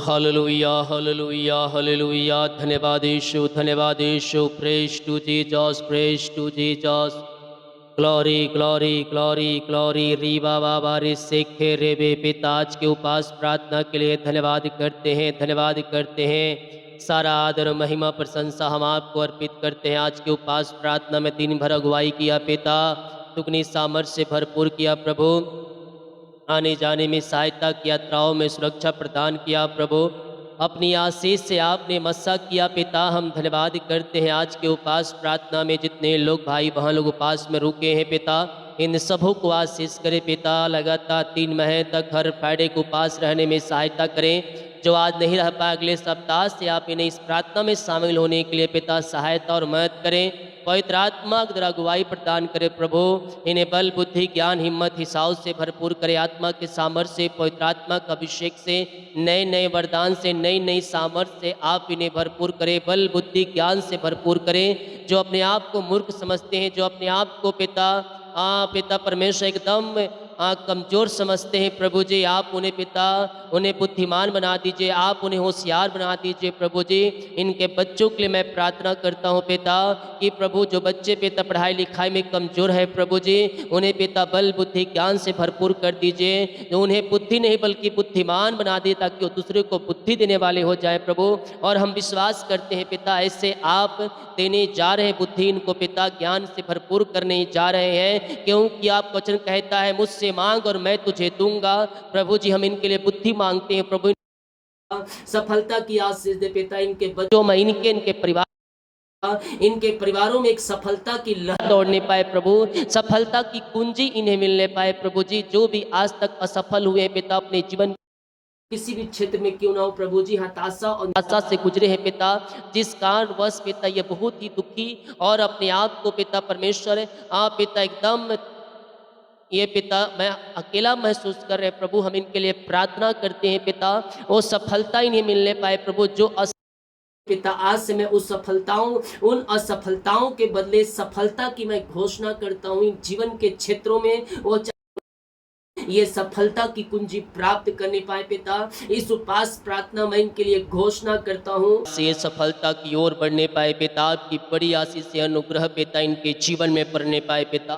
Hallelujah hallelujah hallelujah. धन्यवाद यीशु, धन्यवाद यीशु। Praise to Jesus, praise to Jesus. Glory glory glory glory. रीवा बाबा रे सेखे रे बे। पिता आज के उपास प्रार्थना के लिए धन्यवाद करते हैं, धन्यवाद करते हैं। सारा आदर महिमा प्रशंसा हम आपको अर्पित करते हैं। आज के उपास प्रार्थना में दिन भर अगुवाई किया पिता, दुगनी सामर्थ्य से भरपूर किया प्रभु। आने जाने में सहायता की, यात्राओं में सुरक्षा प्रदान किया प्रभु। अपनी आशीष से आपने मस्सा किया पिता, हम धन्यवाद करते हैं। आज के उपास प्रार्थना में जितने लोग भाई बहन लोग उपास में रुके हैं पिता, इन सबों को आशीष करें पिता। लगातार 3 महीने तक हर फ्राइडे को उपास रहने में सहायता करें। जो आज नहीं रह पाए अगले सप्ताह से आप इन्हें इस प्रार्थना में शामिल होने के लिए पिता सहायता और मदद करें। पवित्र आत्मा के द्वारा अगुवाई प्रदान करे प्रभु। इन्हें बल बुद्धि ज्ञान हिम्मत हिसाब से भरपूर करे। आत्मा के सामर्थ्य से, पवित्र आत्मा का अभिषेक से, नए नए वरदान से, नई नई सामर्थ्य से आप इन्हें भरपूर करें। बल बुद्धि ज्ञान से भरपूर करें। जो अपने आप को मूर्ख समझते हैं, जो अपने आप को पिता पिता परमेश्वर एकदम कमज़ोर समझते हैं प्रभु जी, आप उन्हें पिता उन्हें बुद्धिमान बना दीजिए, आप उन्हें होशियार बना दीजिए प्रभु जी। इनके बच्चों के लिए मैं प्रार्थना करता हूँ पिता कि प्रभु जो बच्चे पिता पढ़ाई लिखाई में कमज़ोर है प्रभु जी, उन्हें पिता बल बुद्धि ज्ञान से भरपूर कर दीजिए। उन्हें बुद्धि नहीं बल्कि बुद्धिमान बना दिए, ताकि वो दूसरे को बुद्धि देने वाले हो जाए प्रभु। और हम विश्वास करते हैं पिता ऐसे आप देने जा रहे हैं बुद्धि इनको पिता, ज्ञान से भरपूर करने जा रहे हैं, क्योंकि आप वचन कहता है मुझसे मांग और मैं तुझे दूंगा। प्रभु जी हम इनके लिए बुद्धि मांगते हैं प्रभु, सफलता की आशीष दे पिता। इनके बच्चों में, इनके परिवारों में एक सफलता की लहर दौड़ने पाए प्रभु, सफलता की कुंजी इन्हें मिलने पाए प्रभु जी। जो भी आज तक असफल हुए पिता, अपने जीवन किसी भी क्षेत्र में क्यों ना हो प्रभु जी, हताशा और निराशा से गुजरे हैं पिता, जिस कारणवश पिता ये बहुत ही दुखी और अपने आप को पिता परमेश्वर पिता एकदम ये पिता मैं अकेला महसूस कर रहे प्रभु, हम इनके लिए प्रार्थना करते हैं पिता, वो सफलता इन्हें मिलने पाए प्रभु। जो पिता आज से मैं उस सफलताओं, उन असफलताओं के बदले सफलता की मैं घोषणा करता हूँ। इन जीवन के क्षेत्रों में वो ये सफलता की कुंजी प्राप्त करने पाए पिता। इस उपास प्रार्थना में इनके लिए घोषणा करता हूँ, ये सफलता की ओर बढ़ने पाए पिता। आपकी बड़ी आशीष से अनुग्रह पिता इनके जीवन में पड़ने पाए पिता।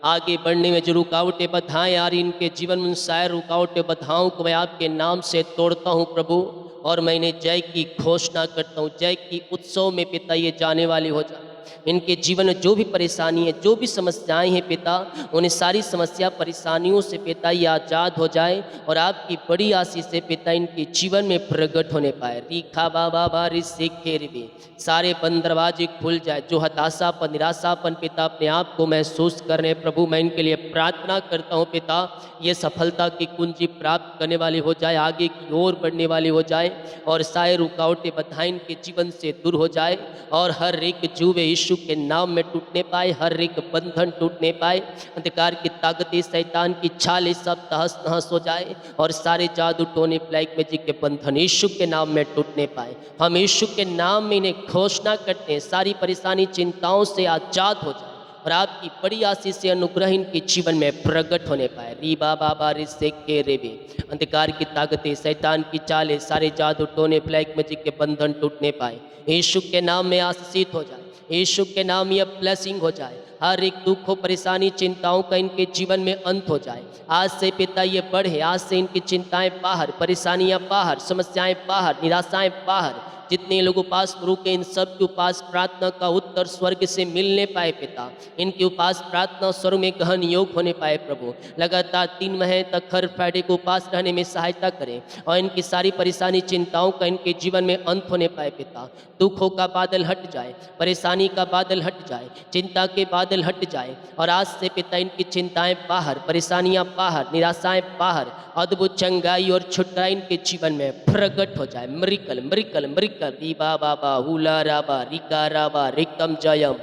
आगे बढ़ने में जो रुकावटें बाधाएं आ रही इनके जीवन में, सारे रुकावटें बाधाओं को मैं आपके नाम से तोड़ता हूँ प्रभु, और मैं इन्हें जय की घोषणा करता हूँ। जय की उत्सव में पिता ये जाने वाले हो जाए। इनके जीवन में जो भी परेशानी है, जो भी समस्याएं हैं पिता, उन्हें सारी समस्या परेशानियों से पिता ये आज़ाद हो जाए, और आपकी बड़ी आशीष से पिता इनके जीवन में प्रकट होने पाए। रीखा बाबा बारिश से खेरवे सारे बंद दरवाजे खुल जाए। जो हताशापन निराशापन पिता अपने आप को महसूस कर रहे प्रभु, मैं इनके लिए प्रार्थना करता हूँ पिता, ये सफलता की कुंजी प्राप्त करने वाले हो जाए, आगे की ओर बढ़ने वाले हो जाए, और सारे रुकावटें बाधाएं इनके जीवन से दूर हो जाए, और हर एक जुए यीशु के नाम में टूटने पाए, हर एक बंधन टूटने पाए, अंधकार की ताकतें शैतान की छाले सब तहस नहस हो जाए, और सारे जादू टोने ब्लैक मैजिक के बंधन यीशु के नाम में टूटने पाए। हम यीशु के नाम में इन्हें घोषणा करते हैं, सारी परेशानी चिंताओं से आजाद हो जाए, और आपकी बड़ी आशीष से अनुग्रह इनके जीवन में प्रकट होने पाए। रीबा बाबा रिसे के रेबे अंधकार की ताकतें शैतान की चालें सारे जादू टोने ब्लैक मैजिक के बंधन टूटने पाए। यीशु के नाम में आशीषित हो जाए, यीशु के नाम में ब्लेसिंग हो जाए। हर एक दुख हो परेशानी चिंताओं का इनके जीवन में अंत हो जाए। आज से पिता ये बढ़े, आज से इनकी चिंताएं बाहर, परेशानियां बाहर, समस्याएं बाहर, निराशाएं बाहर। जितने लोग उपास रुके इन सब के उपास प्रार्थना का उत्तर स्वर्ग से मिलने पाए पिता। इनके उपास प्रार्थना स्वर्ग में गहन योग होने पाए प्रभु। लगातार 3 महीने तक हर फ्राइडे को उपास रहने में सहायता करें, और इनकी सारी परेशानी चिंताओं का इनके जीवन में अंत होने पाए पिता। दुखों का बादल हट जाए, परेशानी का बादल हट जाए, चिंता के बादल हट जाए, और आज से पिता इनकी चिंताएं बाहर, परेशानियां बाहर, निराशाएं बाहर, अद्भुत चंगाई और छुटकारा इनके जीवन में प्रकट हो जाए। मरिकल मरिकल मरिकल रीबा बाबा हुला राबा रिका राबा रिकम जयम।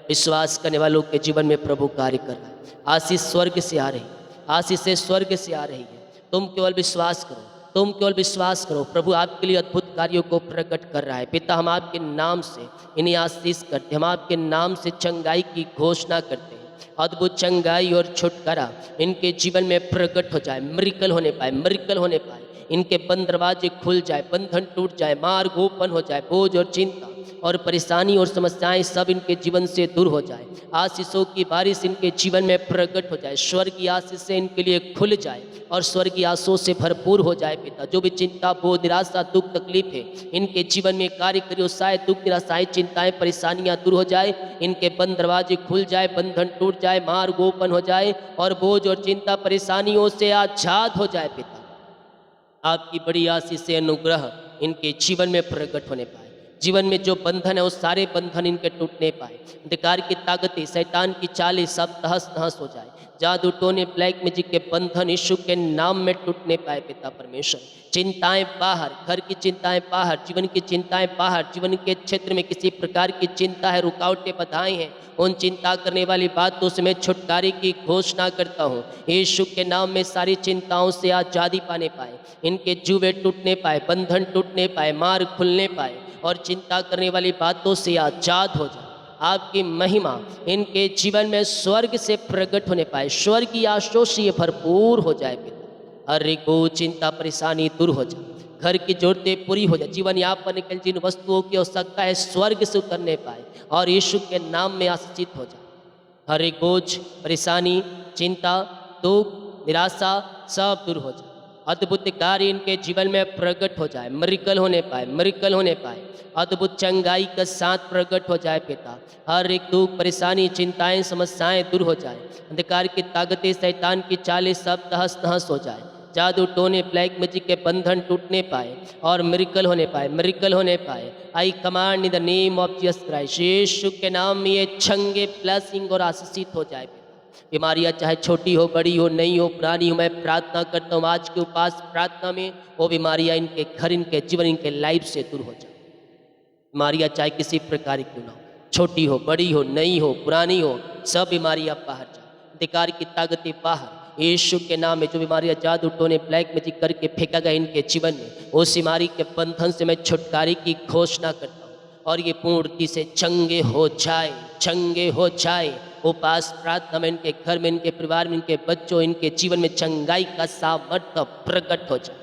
विश्वास करने वालों के जीवन में प्रभु कार्य कर रहा है। आशीष स्वर्ग से आ रही, आशीष से स्वर्ग से आ रही है। तुम केवल विश्वास करो, तुम केवल विश्वास करो। प्रभु आपके लिए अद्भुत कार्यों को प्रकट कर रहा है पिता। हम आपके नाम से इन्हें आशीष करते, हम आपके नाम से चंगाई की घोषणा करते हैं, अद्भुत चंगाई और छुटकारा इनके जीवन में प्रकट हो जाए, मिरेकल होने पाए, मिरेकल होने पाए। इनके बंद दरवाजे खुल जाए, बंधन टूट जाए, मार्ग ओपन हो जाए, बोझ और चिंता और परेशानी और समस्याएं सब इनके जीवन से दूर हो जाए। आशीषों की बारिश इनके जीवन में प्रकट हो जाए, स्वर्गीय आशीष से इनके लिए खुल जाए और स्वर्गीय आशीषों से भरपूर हो जाए। पिता, जो भी चिंता, बोझ, निराशा, दुख, तकलीफ है इनके जीवन में कार्य करियो, शायद दुख, निराशाएं, चिंताएं, परेशानियां दूर हो जाए, इनके बंद दरवाजे खुल जाए, बंधन टूट जाए, मार्ग ओपन हो जाए और बोझ और चिंता परेशानियों से आजाद हो जाए। पिता, आपकी बड़ी आशीष से अनुग्रह इनके जीवन में प्रकट होने पाए। जीवन में जो बंधन है वो सारे बंधन इनके टूटने पाए। अंधकार की ताकतें, शैतान की चालें सब तहस नहस हो जाए। जादू, टोने, ब्लैक मैजिक के बंधन यीशु के नाम में टूटने पाए। पिता परमेश्वर, चिंताएं बाहर, घर की चिंताएं बाहर, जीवन की चिंताएं बाहर, जीवन के क्षेत्र में किसी प्रकार की चिंता है, रुकावटें बाधाएं हैं, उन चिंता करने वाली बातों से मैं छुटकारे की घोषणा करता हूँ। यीशु के नाम में सारी चिंताओं से आज़ादी पाने पाए, इनके जुए टूटने पाए, बंधन टूटने पाए, मार्ग खुलने पाए और चिंता करने वाली बातों से आज़ाद हो जाए। आपकी महिमा इनके जीवन में स्वर्ग से प्रकट होने पाए, स्वर्ग की आशीषों से ये भरपूर हो जाए। पिता, हर एक चिंता परेशानी दूर हो जाए, घर की जरूरतें पूरी हो जाए, जीवन यापन के जिन वस्तुओं की आवश्यकता है स्वर्ग से उतरने पाए और यीशु के नाम में आशीषित हो जाए। हर एक बोझ, परेशानी, चिंता, दुख, निराशा सब दूर हो जाए। अद्भुत कार्य इनके जीवन में प्रकट हो जाए, मिरेकल होने पाए, मिरेकल होने पाए। अद्भुत चंगाई के साथ प्रकट हो जाए। पिता, हर एक दुख, परेशानी, चिंताएं, समस्याएं दूर हो जाए। अंधकार की ताकतें, शैतान की चालें सब तहस नहस हो जाए। जादू, टोने, ब्लैक मैजिक के बंधन टूटने पाए और मिरेकल होने पाए, मिरेकल होने पाए। I command in the name of Jesus Christ, यीशु के नाम में ये चंगे, ब्लेसिंग और आशीषित हो जाए। बीमारियां चाहे छोटी हो, बड़ी हो, नई हो, पुरानी हो, मैं प्रार्थना करता हूँ आज के उपास प्रार्थना में वो बीमारियां इनके घर, इनके जीवन, इनके लाइफ से दूर हो जाए। बीमारियां चाहे किसी प्रकार की क्यों ना हो, छोटी हो, बड़ी हो, नई हो, पुरानी हो, सब बीमारियां बाहर जाए। अंधकार की ताकतें बाहर, यीशु के नाम में जो बीमारियां जादू, टोने, ब्लैक मैजिक करके फेंका गया इनके जीवन में, उस बीमारी के बंधन से मैं छुटकारे की घोषणा करता हूँ और ये पूर्णति से चंगे हो जाए, चंगे हो जाए। उपास प्रार्थना में इनके घर में, इनके परिवार में, इनके बच्चों, इनके जीवन में चंगाई का सामर्थ्य प्रकट हो जाए।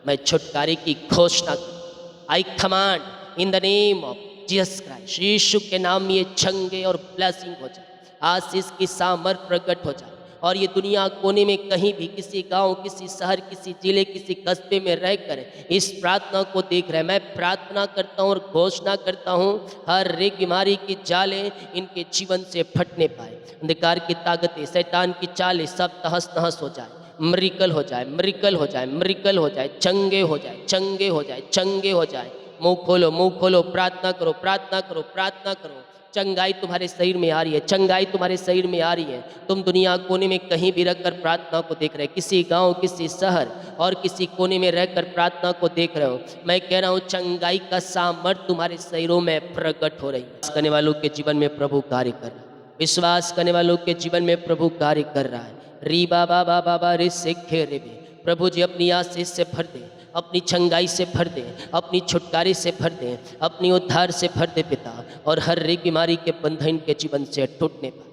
मैं छुटकारे की घोषणा करता, I command in the name of Jesus Christ, यीशु के नाम में ये चंगे और ब्लेसिंग हो जाए, आशीष की सामर्थ प्रकट हो जाए और ये दुनिया कोने में कहीं भी, किसी गांव, किसी शहर, किसी जिले, किसी कस्बे में रहकर इस प्रार्थना को देख रहे हैं। मैं प्रार्थना करता हूँ और घोषणा करता हूँ हर एक बीमारी की जालें इनके जीवन से फटने पाए, अंधकार की ताकतें, शैतान की चालें सब तहस नहस हो जाए, मिरेकल हो जाए, मिरेकल हो जाए, मिरेकल हो जाए, चंगे हो जाए, चंगे हो जाए, चंगे हो जाए। मुंह खोलो, मुंह खोलो, प्रार्थना करो, प्रार्थना करो, प्रार्थना करो। चंगाई तुम्हारे शरीर में आ रही है, चंगाई तुम्हारे शरीर में आ रही है। तुम दुनिया कोने में कहीं भी रहकर प्रार्थना को देख रहे, किसी गांव, किसी शहर और किसी कोने में रहकर प्रार्थना को देख रहे हो, मैं कह रहा हूँ चंगाई का सामर्थ्य तुम्हारे शरीरों में प्रकट हो रही है। करने वालों के जीवन में प्रभु कार्य कर रहा है, विश्वास करने वालों के जीवन में प्रभु कार्य कर रहा है। री बाबा बाबा बा रे सिखे रे बे, प्रभु जी अपनी आशीष से भर दे, अपनी चंगाई से भर दे, अपनी छुटकारे से भर दे, अपनी उद्धार से भर दे पिता, और हर एक बीमारी के बंधन के जीवन से टूटने पाए।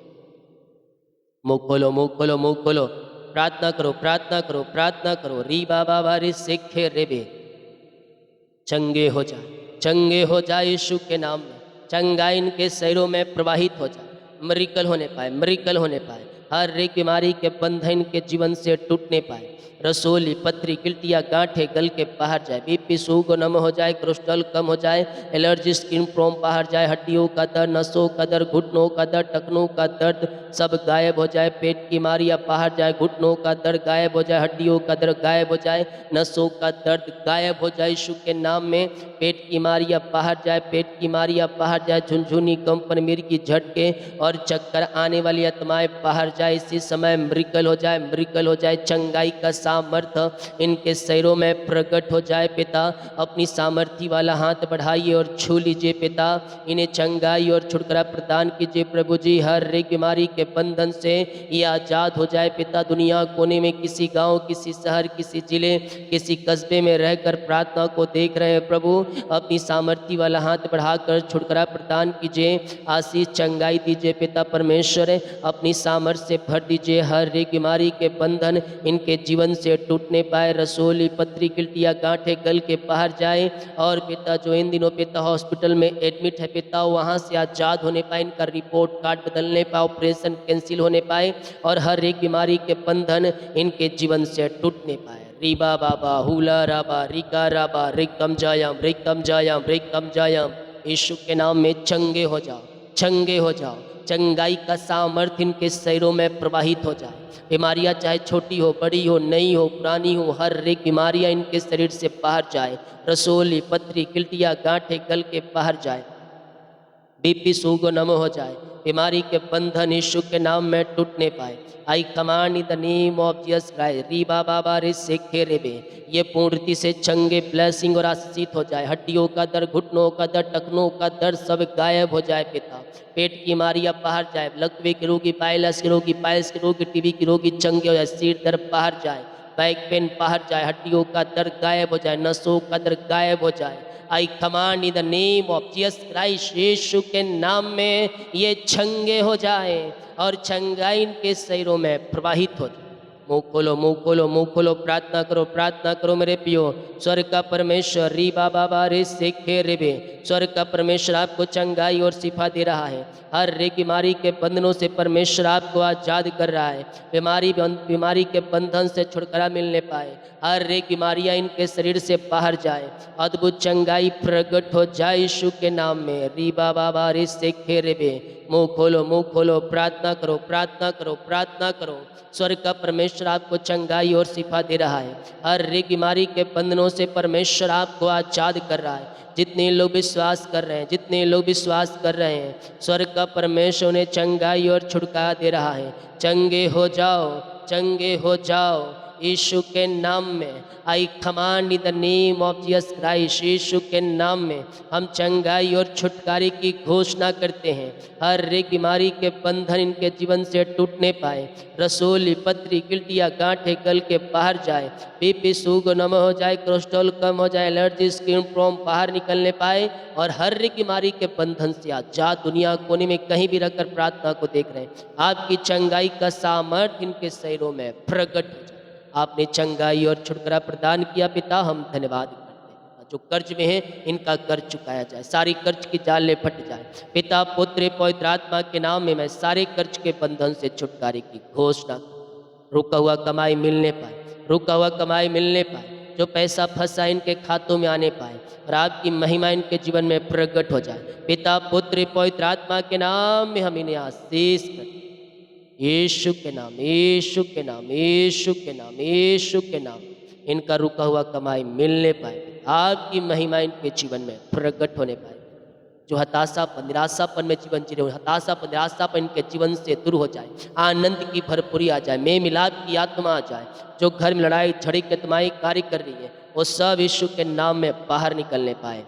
मुँह खोलो, मुँह खोलो, मुँह खोलो, प्रार्थना करो, प्रार्थना करो, प्रार्थना करो। री बाबा बारी सिखे रे बे, चंगे हो जाए, चंगे हो जाए यीशु के नाम में, चंगाई इनके शरीरों में प्रवाहित हो जाए, मिरेकल होने पाए, मिरेकल होने पाए, हर एक बीमारी के बंधन के जीवन से टूटने पाए। रसोली, पथरी, गिल्टिया, गांठे गल के बाहर जाए, बीपी शुगर नम हो जाए, कोलेस्ट्रॉल कम हो जाए, एलर्जी, स्किन प्रॉब्लम बाहर जाए, हड्डियों का दर्द, नसों का दर्द, घुटनों का दर्द, टखनों का दर्द सब गायब हो जाए, पेट की बीमारियां बाहर जाए, घुटनों का दर्द गायब हो जाए, हड्डियों का दर्द गायब हो जाए, नसों का दर्द गायब हो जाए यीशु के नाम में। पेट की बीमारियां बाहर जाए, पेट की बीमारियां बाहर जाए, झुनझुनी, कंपन, मिर्गी, झटके और चक्कर आने वाली आत्माएं बाहर जाए। इसी समय मिरेकल हो जाए, मिरेकल हो जाए, चंगाई का सामर्थ्य इनके शरीरों में प्रकट हो जाए पिता। अपनी सामर्थ्य वाला हाथ बढ़ाइए और छू लीजिए पिता। इन्हें चंगाई और छुटकारा प्रदान कीजिए प्रभु जी। हर एक बीमारी के बंधन से ये आज़ाद हो जाए पिता। दुनिया कोने में किसी गांव, किसी शहर, किसी जिले, किसी कस्बे में रहकर प्रार्थना को देख रहे हैं प्रभु, अपनी सामर्थ्य वाला हाथ बढ़ाकर छुटकारा प्रदान कीजिए, आशीष चंगाई दीजिए पिता परमेश्वर। अपनी सामर्थ्य से भर दीजिए। हर एक बीमारी के बंधन इनके जीवन से टूटने पाए। रसोली, पत्री, गिल्टियाँ, गांठें गल के बाहर जाए। और पिता जो इन दिनों पिता हॉस्पिटल में एडमिट है पिता, वहाँ से आज़ाद होने पाए, इनका रिपोर्ट कार्ड बदलने पाए, ऑपरेशन कैंसिल होने पाए और हर एक बीमारी के बंधन इनके जीवन से टूटने पाए। रीबा बाबा हुला राबा रिका राबा रिकम जायाम रिकम जायाम रिकम जायाम। यीशु के नाम में चंगे हो जाओ, चंगे हो जाओ। चंगाई का सामर्थ्य इनके शरीरों में प्रवाहित हो जाए। बीमारियां चाहे छोटी हो, बड़ी हो, नई हो, पुरानी हो, हर एक बीमारियां इनके शरीर से बाहर जाए। रसोली, पथरी, गिल्टियाँ, गांठें गल के बाहर जाए। बीपी सुगो नमो हो जाए। बीमारी के बंधन यीशु के नाम में टूटने पाए। I command in the name of Jesus Christ. रीबा बाबा रे सेखे रेबे, ये पूर्णति से चंगे, ब्लेसिंग और आशीषित हो जाए। हड्डियों का दर्द, घुटनों का दर्द, टखनों का दर्द सब गायब हो जाए पिता। पेट की बीमारियां बाहर जाए। लकवे के रोगी, पाइलस के रोगी, पाइल्स के रोगी, टीबी के रोगी चंगे हो जाए। सिर दर्द बाहर जाए, बैक पेन बाहर जाए, हड्डियों का दर्द गायब हो जाए, नसों का दर्द गायब हो जाए। I command in the name of Jesus Christ, यीशु के नाम में ये चंगे हो जाए और चंगाई इनके शरीरों में प्रवाहित हो जाए। मुँह खोलो, मुँह खोलो, मुँह खोलो, प्रार्थना करो, प्रार्थना करो मेरे पियो। स्वर्ग का परमेश्वर री बाबा बारे सेखे रेबे, स्वर्ग का परमेश्वर आपको चंगाई और शिफा दे रहा है। हर एक बीमारी के बंधनों से परमेश्वर आपको आजाद कर रहा है। बीमारी के बंधन से छुटकारा मिलने पाए। हर एक बीमारियां इनके शरीर से बाहर जाए। अद्भुत चंगाई प्रकट हो जाए यीशु के नाम में। री बाबा बारे सेखे रेबे। मुँह खोलो, मुँह खोलो, प्रार्थना करो, प्रार्थना करो, प्रार्थना करो। स्वर्ग का परमेश्वर आपको चंगाई और शिफा दे रहा है। हर एक बीमारी के बंधनों से परमेश्वर आपको आजाद कर रहा है। जितने लोग विश्वास कर रहे हैं, जितने लोग विश्वास कर रहे हैं, स्वर्ग का परमेश्वर उन्हें चंगाई और छुटकारा दे रहा है। चंगे हो जाओ, चंगे हो जाओ यीशु के नाम में। I command in the name of Jesus Christ, यीशु के नाम में हम चंगाई और छुटकारे की घोषणा करते हैं। हर एक बीमारी के बंधन इनके जीवन से टूटने पाए। रसोली, पथरी, गिल्टियाँ, गांठें गल के बाहर जाए। बीपी सुगो नम हो जाए, कोलेस्ट्रॉल कम हो जाए, एलर्जी, स्किन प्रॉब्लम बाहर निकलने पाए और हर एक बीमारी के बंधन से आजाद। दुनिया कोने में कहीं भी रखकर प्रार्थना को देख रहे हैं, आपकी चंगाई का सामर्थ्य इनके शरीरों में प्रकट हो जाए। आपने चंगाई और छुटकारा प्रदान किया पिता, हम धन्यवाद करते हैं। जो कर्ज में है इनका कर्ज चुकाया जाए, सारी कर्ज की जालें फट जाए पिता। पुत्र पवित्र आत्मा के नाम में मैं सारे कर्ज के बंधन से छुटकारे की घोषणा। रुका हुआ कमाई मिलने पाए, रुका हुआ कमाई मिलने पाए। जो पैसा फंसा इनके खातों में आने पाए और आपकी महिमा इनके जीवन में प्रकट हो जाए पिता। पुत्र पवित्र आत्मा के नाम में हम इन्हें आशीष करते, यीशु के नाम, यीशु के नाम, यीशु के नाम, यीशु के नाम। इनका रुका हुआ कमाई मिलने पाए, आपकी महिमा इनके जीवन में प्रकट होने पाए। जो हताशापन, निराशापन में जीवन जी रहे हो, हताशापन, निराशापन इनके जीवन से दूर हो जाए। आनंद की भरपूरी आ जाए, मेल मिलाप की आत्मा आ जाए। जो घर में लड़ाई झड़ी के तमाई कार्य कर रही है, वो सब यीशु के नाम में बाहर निकलने पाए।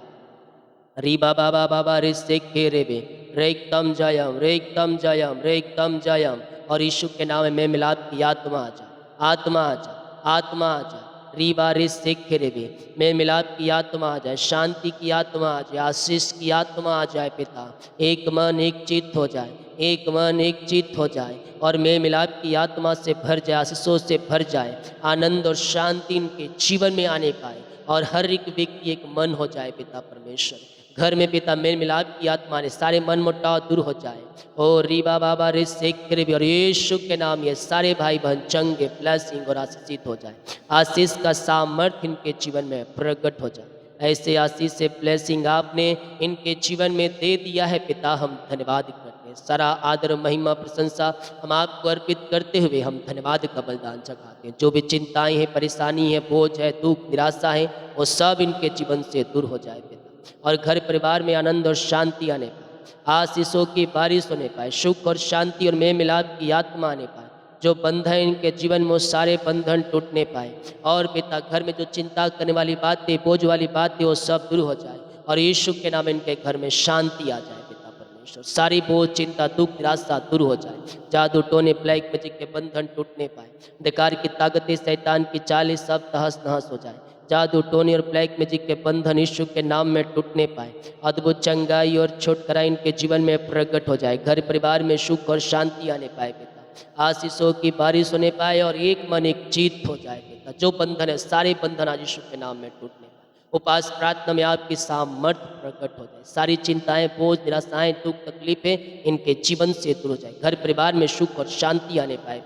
री बाबा बाबा बा रे सेखे रेबे, रेकतम जयम, रेकतम जयम, रेकतम जयम। और यीशु के नाम में मिलाप की आत्मा आ जाए, आत्मा आ जाए, आत्मा आ जाए। रीबा रे सेखे रेबे, में मिलाप की आत्मा आ जाए, शांति की आत्मा आ जाए, आशीष की आत्मा आ जाए पिता। एक मन एक चित्त हो जाए, एक मन एक चित्त हो जाए और में मिलाप की आत्मा से भर जाए, आशीषों से भर जाए। आनंद और शांति इनके जीवन में आने पाए और हर एक व्यक्ति एक मन हो जाए पिता परमेश्वर। घर में पिता मेल मिलाप की आत्मा ने सारे मन मुटाव दूर हो जाए। ओ रीबा बाबा रे सेखे रेबे, और यीशु के नाम ये सारे भाई बहन चंगे, ब्लेसिंग और आशीषित हो जाए। आशीष का सामर्थ्य इनके जीवन में प्रकट हो जाए। ऐसे आशीष से ब्लेसिंग आपने इनके जीवन में दे दिया है पिता, हम धन्यवाद करते हैं। सारा आदर, महिमा, प्रशंसा हम आपको अर्पित करते हुए हम धन्यवाद का बलिदान चढ़ाते हैं। जो भी चिंताएं हैं, परेशानी है, बोझ है, दुख, निराशा है, वो सब इनके जीवन से दूर हो जाए पिता। और घर परिवार में आनंद और शांति आने पाए, आशीषों की बारिश होने पाए, सुख और शांति और मेल मिलाप की आत्मा आने पाए। जो बंधन इनके जीवन में वो सारे बंधन टूटने पाए। और पिता घर में जो चिंता करने वाली बातें, बोझ वाली बातें, वो सब दूर हो जाए और यीशु के नाम इनके घर में शांति आ जाए। पिता परमेश्वर, सारी बोझ, चिंता, दुख, निराशा दूर हो जाए। जादू टोने, ब्लैक मैजिक के बंधन टूटने पाए। अंधकार की ताकतें, शैतान की चालें सब तहस नहस हो जाए। जादू टोने और ब्लैक मैजिक के बंधन यीशु के नाम में टूटने पाए। अद्भुत चंगाई और छुटकारा इनके जीवन में प्रकट हो जाए। घर परिवार में सुख और शांति आने पाए। पिता आशीषों की बारिश होने पाए और एक मन एक जीत हो जाए। पिता जो बंधन है, सारे बंधन आज यीशु के नाम में टूटने पाए। उपास प्रार्थना में आपकी सामर्थ्य प्रकट हो जाए। सारी चिंताएं, बोझ, निराशाएं, दुख, तकलीफें इनके जीवन से दूर हो जाए। घर परिवार में सुख और शांति आने पाए।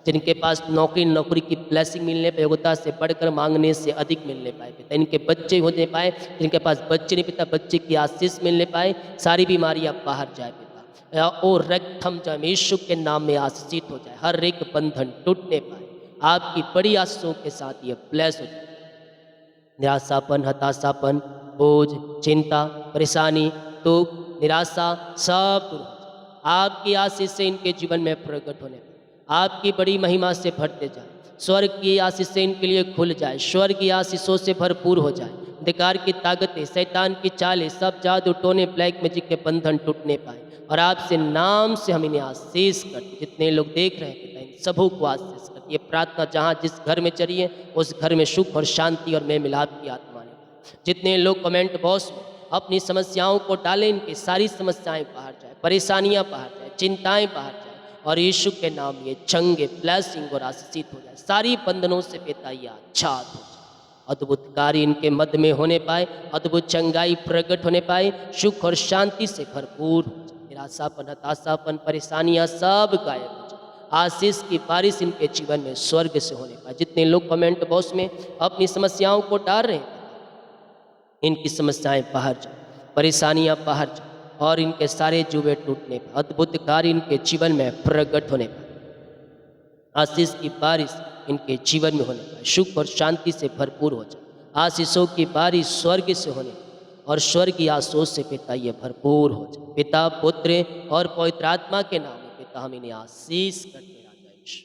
जिनके पास नौकरी की ब्लेसिंग मिलने पर, योग्यता से बढ़कर मांगने से अधिक मिलने पाए। पिता इनके बच्चे होने पाए। जिनके पास बच्चे नहीं, पिता बच्चे की आशीष मिलने पाए। सारी बीमारियां बाहर जाए। पिता और रक्तम जम यीशु के नाम में आशीषित हो जाए। हर एक बंधन टूटने पाए। आपकी बड़ी आशीषों के साथ ये ब्लेस हो जाए। निराशापन, हताशापन, बोझ, चिंता, परेशानी, दुख, निराशा सब दूर हो जाए। आपकी आशीष से इनके जीवन में प्रकट होने पाए। आपकी बड़ी महिमा से भरते जाए। स्वर्ग की आशीष से इनके लिए खुल जाए। स्वर्ग की आशीषों से भरपूर हो जाए। अंधकार की ताकतें, शैतान की चालें, सब जादू टोने, ब्लैक मैजिक के बंधन टूटने पाए। और आपसे नाम से हम इन्हें आशीष करते। जितने लोग देख रहे हैं पिता, इन सबों को आशीष करते। ये प्रार्थना जहाँ जिस घर में चली है, उस घर में सुख और शांति और मेल मिलाप की आत्मा ने। जितने लोग कमेंट बॉक्स में अपनी समस्याओं को डालें, इनकी सारी समस्याएं बाहर जाए, परेशानियां बाहर जाए, चिंताएं बाहर जाए और यीशु के नाम ये चंगे, ब्लेसिंग और आशीषित हो जाए। सारी बंधनों से पिता ये आच्छाद हो जाए। अद्भुत कार्य इनके मध्य में होने पाए। अद्भुत चंगाई प्रकट होने पाए। सुख और शांति से भरपूर हो जाए। निराशापन, हताशापन, परेशानियां सब गायब हो जाए। आशीष की बारिश इनके जीवन में स्वर्ग से होने पाए। जितने लोग कमेंट बॉक्स में अपनी समस्याओं को डाल रहे हैं, इनकी समस्याएं बाहर जाए, परेशानियां बाहर जाए और इनके सारे जुए टूटने पर, अद्भुत कार्य इनके जीवन में प्रकट होने पर, आशीष की बारिश इनके जीवन में होने पाए। सुख और शांति से भरपूर हो जाए। आशीषों की बारिश स्वर्ग से होने और स्वर्ग की आशीष से पिता ये भरपूर हो जाए। पिता, पुत्र और पवित्र आत्मा के नाम में पिता हम इन्हें आशीष करते राजा यीशु।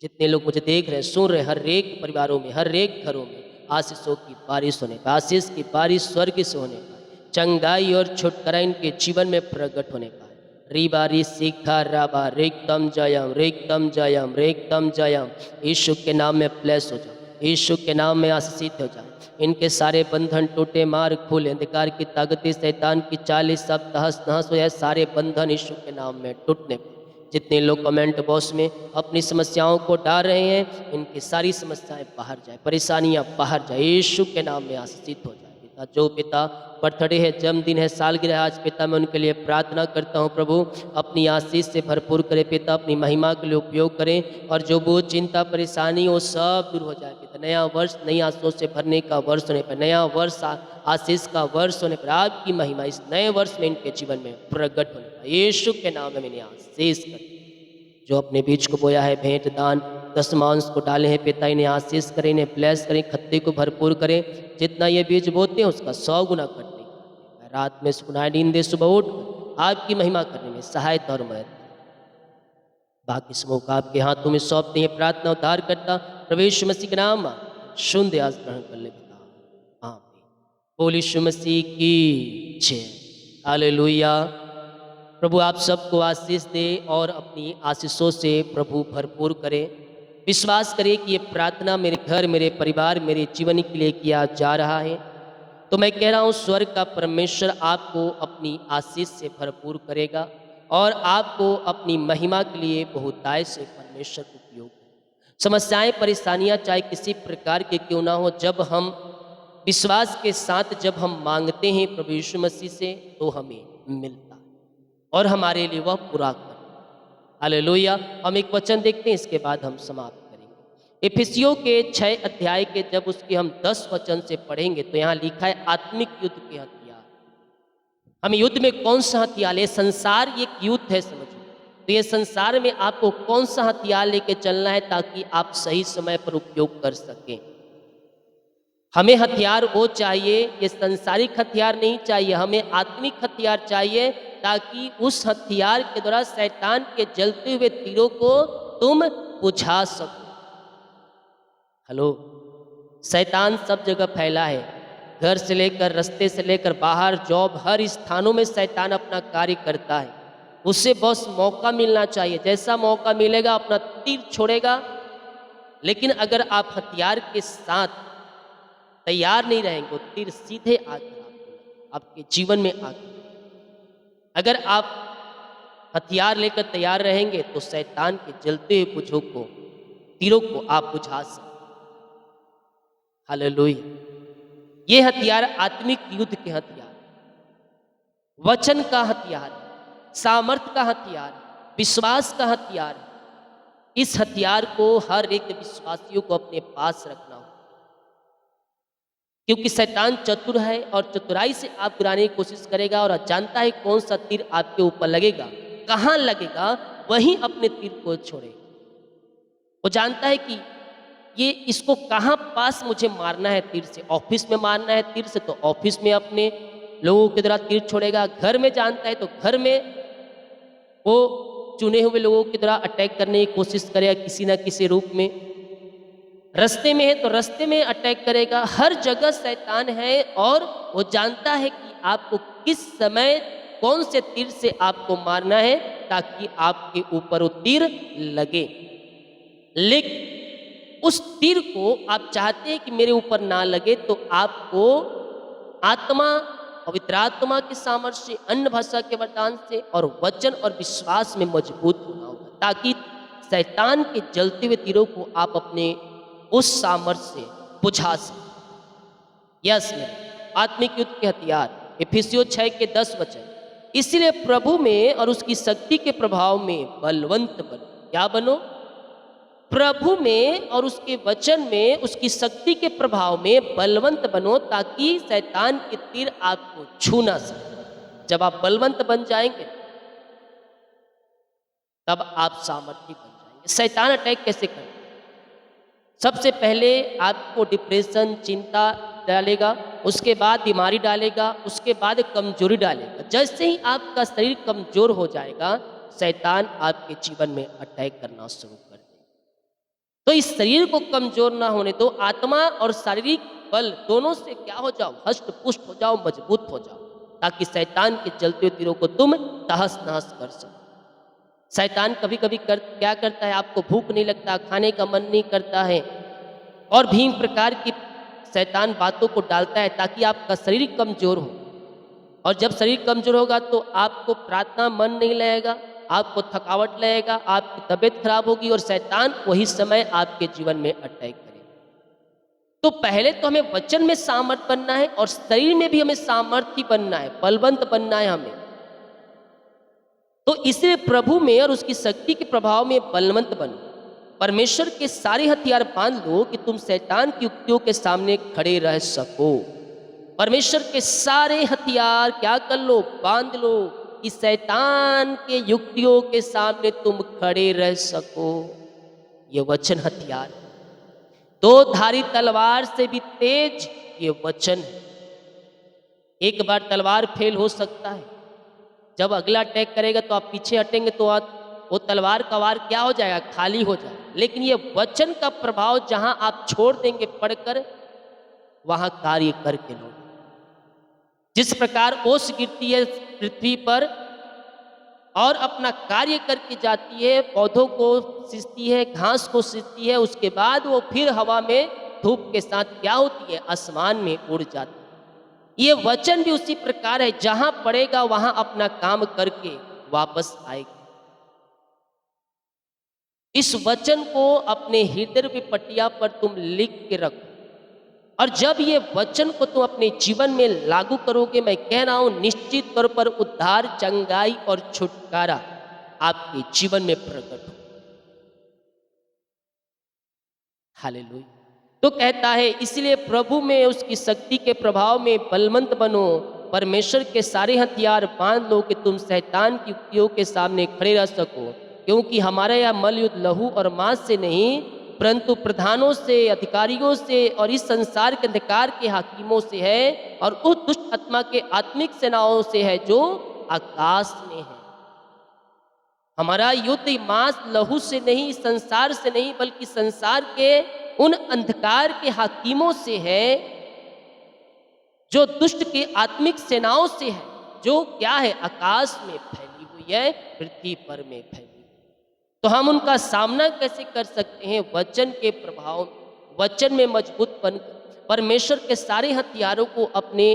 जितने लोग मुझे देख रहे हैं, सुन रहे हैं, हर एक परिवारों में, हर एक घरों में आशीषों की बारिश होने पर, आशीष की बारिश स्वर्ग से होने पर, चंगाई और छुटकारा इनके जीवन में प्रकट होने पाए। रिबारी सीखा राबा रेकदम जयम, रेकदम जयम, रेकदम जयम। यीशु के नाम में ब्लेस हो जाओ। यीशु के नाम में आशीषित हो जाओ। इनके सारे बंधन टूटे, मार्ग खुले। अंधकार की ताकतें, शैतान की चालें सब तहस नहस हो जाए। सारे बंधन यीशु के नाम में टूटने पाए। जितने लोग कमेंट बॉक्स में अपनी समस्याओं को डाल रहे हैं, इनकी सारी समस्याएं बाहर जाए, परेशानियां बाहर जाए। यीशु के नाम में आशीषित हो जाए। पिता, जो पिता बर्थडे है, जन्मदिन है, सालगिरह आज, पिता मैं उनके लिए प्रार्थना करता हूँ। प्रभु अपनी आशीष से भरपूर करे पिता, अपनी महिमा के लिए उपयोग करें और जो वो चिंता, परेशानी वो सब दूर हो जाए। पिता नया वर्ष नई आशीषों से भरने का वर्ष होने पर, नया वर्ष आशीष का वर्ष होने पर, आपकी महिमा इस नए वर्ष में इनके जीवन में प्रकट होने पर यीशु के नाम में मैंने आशीष कर। जो अपने बीज को बोया है, भेंट, दान, दशमांश को डाले हैं पिता, इन्हें आशीष करें, इन्हें ब्लेस करें, खत्ते को भरपूर करें। जितना ये बीज बोते हैं उसका 100 गुना करने का। रात में सुनाई नींद दे, सुबह उठ आपकी महिमा करने में सहायता और मदद। बाकी समूह का आपके हाथों में सौंपते हैं। प्रार्थना उद्धार करता प्रभु यीशु मसीह के नाम शुद्ध आज ग्रहण कर ले पिता, आमीन। बोल यीशु मसीह की जय। हालेलुया। प्रभु आप सबको आशीष दे और अपनी आशीषों से प्रभु भरपूर करे। विश्वास करें कि ये प्रार्थना मेरे घर, मेरे परिवार, मेरे जीवन के लिए किया जा रहा है। तो मैं कह रहा हूँ स्वर्ग का परमेश्वर आपको अपनी आशीष से भरपूर करेगा और आपको अपनी महिमा के लिए बहुतायत से परमेश्वर उपयोग करेगा। समस्याएं, परेशानियां चाहे किसी प्रकार के क्यों ना हो, जब हम विश्वास के साथ जब हम मांगते हैं प्रभु यीशु मसीह से, तो हमें मिलता है और हमारे लिए वह पूरा करता है। हालेलुया। हम एक वचन देखते हैं, इसके बाद हम समाप्त करेंगे। इफिसियों के 6 अध्याय के जब उसके हम 10 वचन से पढ़ेंगे तो यहाँ लिखा है आत्मिक युद्ध के हथियार। हम युद्ध में कौन सा हथियार है? संसार एक युद्ध है, समझो। तो ये संसार में आपको कौन सा हथियार लेके चलना है ताकि आप सही समय पर उपयोग कर सकें। हमें हथियार वो चाहिए, ये संसारिक हथियार नहीं चाहिए, हमें आत्मिक हथियार चाहिए ताकि उस हथियार के द्वारा शैतान के जलते हुए तीरों को तुम बुझा सको। हेलो, शैतान सब जगह फैला है, घर से लेकर रास्ते से लेकर बाहर जॉब, हर स्थानों में शैतान अपना कार्य करता है। उसे बस मौका मिलना चाहिए, जैसा मौका मिलेगा अपना तीर छोड़ेगा। लेकिन अगर आप हथियार के साथ तैयार नहीं रहेंगे, वो तीर सीधे आकर आपके जीवन में आकर, अगर आप हथियार लेकर तैयार रहेंगे तो शैतान के जलते हुए बुझों को, तीरों को आप बुझा सकते। हालेलुया। ये हथियार आत्मिक युद्ध के हथियार, वचन का हथियार, सामर्थ का हथियार, विश्वास का हथियार। इस हथियार को हर एक विश्वासियों को अपने पास रखना हो, क्योंकि शैतान चतुर है और चतुराई से आप गिराने की कोशिश करेगा और जानता है कौन सा तीर आपके ऊपर लगेगा, कहाँ लगेगा, वहीं अपने तीर को छोड़ेगा। वो जानता है कि ये इसको कहाँ पास मुझे मारना है तीर से, ऑफिस में मारना है तीर से तो ऑफिस में अपने लोगों के द्वारा तीर छोड़ेगा, घर में जानता है तो घर में वो चुने हुए लोगों की तरह अटैक करने की कोशिश करेगा किसी न किसी रूप में। रास्ते में है तो रास्ते में अटैक करेगा। हर जगह शैतान है और वो जानता है कि आपको किस समय कौन से तीर से आपको मारना है ताकि आपके ऊपर वो तीर लगे। लेकिन उस तीर को आप चाहते हैं कि मेरे ऊपर ना लगे, तो आपको आत्मा, पवित्र आत्मा के सामर्थ्य से, अन्य भाषा के वरदान से और वचन और विश्वास में मजबूत होना होगा, ताकि शैतान के जलते हुए तीरों को आप अपने उस सामर्थ्य से बुझा सकें। यस, आत्मिक युद्ध के हथियार, इफिसियों 6:10। इसीलिए प्रभु में और उसकी शक्ति के प्रभाव में बलवंत बनो। क्या बनो? प्रभु में और उसके वचन में, उसकी शक्ति के प्रभाव में बलवंत बनो, ताकि शैतान के तीर आपको छू ना सके। जब आप बलवंत बन जाएंगे तब आप सामर्थ्य बन जाएंगे। शैतान अटैक कैसे करता है? सबसे पहले आपको डिप्रेशन, चिंता डालेगा, उसके बाद बीमारी डालेगा, उसके बाद कमजोरी डालेगा। जैसे ही आपका शरीर कमजोर हो जाएगा, शैतान आपके जीवन में अटैक करना शुरू कर देगा। तो इस शरीर को कमजोर ना होने दो, आत्मा और शारीरिक बल दोनों से क्या हो जाओ, हष्ट पुष्ट हो जाओ, मजबूत हो जाओ, ताकि शैतान के जलते हुए तीरों को तुम तहस नहस कर सको। शैतान कभी कभी क्या करता है, आपको भूख नहीं लगता, खाने का मन नहीं करता है, और भी प्रकार की शैतान बातों को डालता है ताकि आपका शरीर कमजोर हो। और जब शरीर कमजोर होगा तो आपको प्रार्थना मन नहीं लगेगा, आपको थकावट लगेगा, आपकी तबीयत खराब होगी और शैतान वही समय आपके जीवन में अटैक करेगा। तो पहले तो हमें वचन में सामर्थ्य बनना है और शरीर में भी हमें सामर्थ्य बनना है, बलवंत बनना है हमें। तो इसलिए प्रभु में और उसकी शक्ति के प्रभाव में बलवंत बनो। परमेश्वर के सारे हथियार बांध लो कि तुम शैतान की युक्तियों के सामने खड़े रह सको। परमेश्वर के सारे हथियार क्या कर लो, बांध लो, कि शैतान के युक्तियों के सामने तुम खड़े रह सको। ये वचन हथियार, दो धारी तलवार से भी तेज ये वचन है। एक बार तलवार फेल हो सकता है, जब अगला अटैक करेगा तो आप पीछे हटेंगे तो वो तलवार का वार क्या हो जाएगा, खाली हो जाएगा। लेकिन ये वचन का प्रभाव जहां आप छोड़ देंगे पढ़कर, वहां कार्य करके लौट। जिस प्रकार ओस गिरती है पृथ्वी पर और अपना कार्य करके जाती है, पौधों को सींचती है, घास को सींचती है, उसके बाद वो फिर हवा में धूप के साथ क्या होती है, आसमान में उड़ जाती है। ये वचन भी उसी प्रकार है, जहां पड़ेगा वहां अपना काम करके वापस आएगा। इस वचन को अपने हृदय की पटिया पर तुम लिख के रखो, और जब ये वचन को तुम अपने जीवन में लागू करोगे, मैं कह रहा हूं निश्चित तौर पर उद्धार, चंगाई और छुटकारा आपके जीवन में प्रकट हो। हालेलुया। तो कहता है, इसलिए प्रभु में उसकी शक्ति के प्रभाव में बलवंत बनो, परमेश्वर के सारे हथियार बांध लो कि तुम शैतान की युक्तियों के सामने खड़े रह सको। क्योंकि हमारा यह मलयुद्ध लहू और मांस से नहीं, परंतु प्रधानों से, अधिकारियों से और इस संसार के अंधकार के हाकिमों से है, और उस दुष्ट आत्मा के आत्मिक सेनाओं से है जो आकाश में है। हमारा युद्ध मांस लहू से नहीं, संसार से नहीं, बल्कि संसार के उन अंधकार के हाकिमों से है, जो दुष्ट के आत्मिक सेनाओं से है, जो क्या है, आकाश में फैली हुई है, पृथ्वी पर में फैली हुई है। तो हम उनका सामना कैसे कर सकते हैं? वचन के प्रभाव में, वचन में मजबूत बनकर परमेश्वर के सारे हथियारों को अपने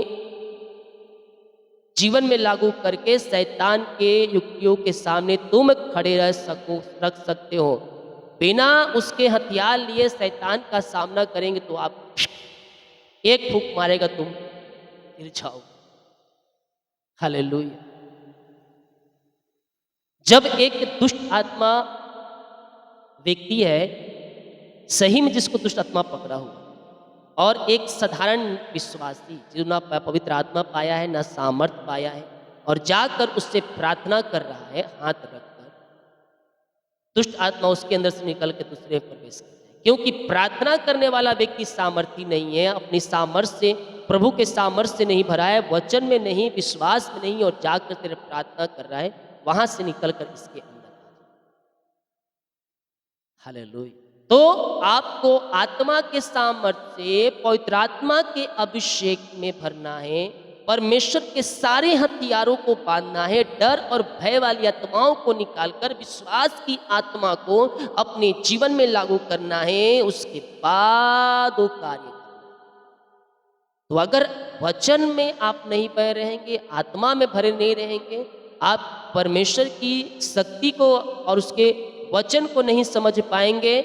जीवन में लागू करके शैतान के युक्तियों के सामने तुम खड़े रख सकते हो। बिना उसके हथियार लिए शैतान का सामना करेंगे तो आप एक फूंक मारेगा, तुम गिर जाओगे। हालेलुया। जब एक दुष्ट आत्मा व्यक्ति है, सही में जिसको दुष्ट आत्मा पकड़ा हुआ, और एक साधारण विश्वासी जो ना पवित्र आत्मा पाया है, ना सामर्थ पाया है, और जाकर उससे प्रार्थना कर रहा है हाथ रखकर, दुष्ट आत्मा उसके अंदर से निकल के दूसरे में प्रवेश करता है। क्योंकि प्रार्थना करने वाला व्यक्ति सामर्थी नहीं है, अपनी सामर्थ्य से, प्रभु के सामर्थ्य से नहीं भरा है, वचन में नहीं, विश्वास में नहीं, और जाकर सिर्फ प्रार्थना कर रहा है, वहां से निकलकर इसके अंदर। हालेलुया। तो आपको आत्मा के सामर्थ्य से, पवित्र आत्मा के अभिषेक में भरना है, परमेश्वर के सारे हथियारों को बांधना है, डर और भय वाली आत्माओं को निकालकर विश्वास की आत्मा को अपने जीवन में लागू करना है, उसके बाद वो कार्य करना है। तो अगर वचन में आप नहीं बने रहेंगे, आत्मा में भरे नहीं रहेंगे, आप परमेश्वर की शक्ति को और उसके वचन को नहीं समझ पाएंगे,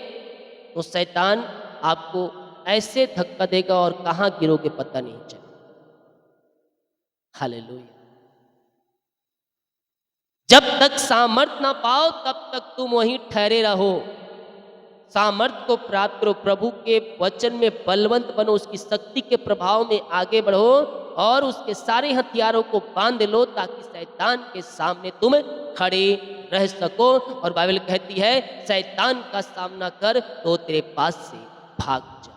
तो शैतान आपको ऐसे धक्का देगा और कहाँ गिरोगे पता नहीं चलेगा। हालेलुया। जब तक सामर्थ ना पाओ तब तक तुम वहीं ठहरे रहो। सामर्थ को प्राप्त करो, प्रभु के वचन में बलवंत बनो, उसकी शक्ति के प्रभाव में आगे बढ़ो और उसके सारे हथियारों को बांध लो, ताकि शैतान के सामने तुम खड़े रह सको। और बाइबल कहती है, शैतान का सामना कर तो तेरे पास से भाग जाए।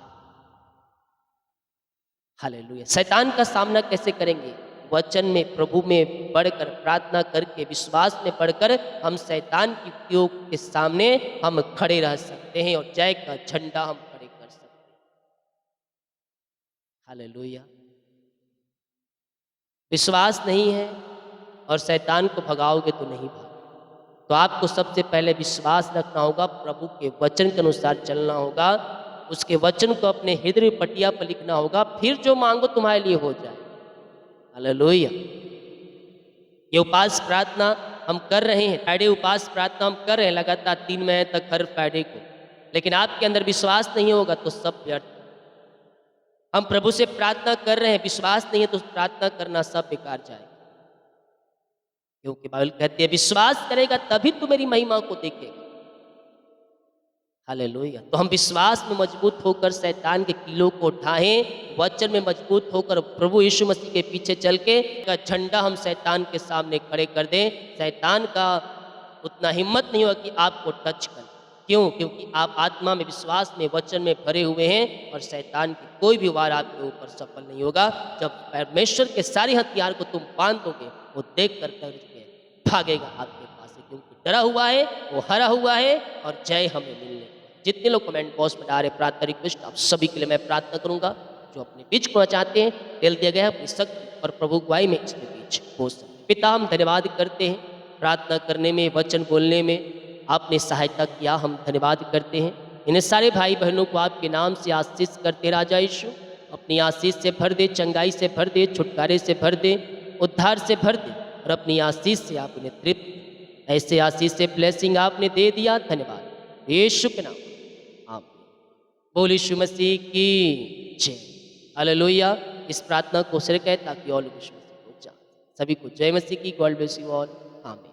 हालेलुया। शैतान का सामना कैसे करेंगे? वचन में, प्रभु में बढ़कर, प्रार्थना करके, विश्वास में बढ़कर हम शैतान की युक्तियों के सामने हम खड़े रह सकते हैं और जय का झंडा हम खड़े कर सकते हैं। हालेलुया। विश्वास नहीं है और शैतान को भगाओगे तो नहीं भागोगे। तो आपको सबसे पहले विश्वास रखना होगा, प्रभु के वचन के अनुसार चलना होगा, उसके वचन को अपने हृदय पटिया पर लिखना होगा, फिर जो मांगो तुम्हारे लिए हो जाए। हालेलुया। ये उपास प्रार्थना हम कर रहे हैं, फ्राइडे उपास प्रार्थना हम कर रहे हैं लगातार 3 महीने तक हर फ्राइडे को, लेकिन आपके अंदर विश्वास नहीं होगा तो सब व्यर्थ। हम प्रभु से प्रार्थना कर रहे हैं, विश्वास नहीं है तो प्रार्थना करना सब बेकार जाएगा। क्योंकि बाइबल कहती है, विश्वास करेगा तभी तू मेरी महिमा को देखेगा। हालेलुया। तो हम विश्वास में मजबूत होकर शैतान के कीलों को उठाएं, वचन में मजबूत होकर प्रभु यीशु मसीह के पीछे चल के का झंडा हम शैतान के सामने खड़े कर दें। शैतान का उतना हिम्मत नहीं होगा कि आपको टच कर। क्यों? क्योंकि आप आत्मा में, विश्वास में, वचन में भरे हुए हैं और शैतान की कोई भी वार आपके ऊपर सफल नहीं होगा। जब परमेश्वर के सारे हथियार को तुम बांध दोगे, वो देख कर भागेगा आपके पास से, क्योंकि डरा हुआ है, वो हरा हुआ है और जय हमें मिलने। जितने लोग कमेंट बॉक्स में डाल रहे प्रार्थना रिक्वेस्ट, आप सभी के लिए मैं प्रार्थना करूंगा। जो अपने बीच को चाहते हैं, दिल दिया गया है अपनी शक्ति और प्रभु गुआई में इसके बीच हो सकते। पिता, हम धन्यवाद करते हैं, प्रार्थना करने में, वचन बोलने में आपने सहायता किया, हम धन्यवाद करते हैं। इन्हें सारे भाई बहनों को आपके नाम से आशीष करते राजा यीशु, अपनी आशीष से भर दे, चंगाई से भर दे, छुटकारे से भर दे, उद्धार से भर दे और अपनी आशीष से आप इन्हें तृप्त, ऐसे आशीष से ब्लेसिंग आपने दे दिया। धन्यवाद यीशु के नाम। बोल यीशु मसीह की जय। हालेलुया। इस प्रार्थना को सिर कहे ताकि और लोग यीशु मसीह को जाने। सभी को जय मसीह की। God bless you all. आमीन।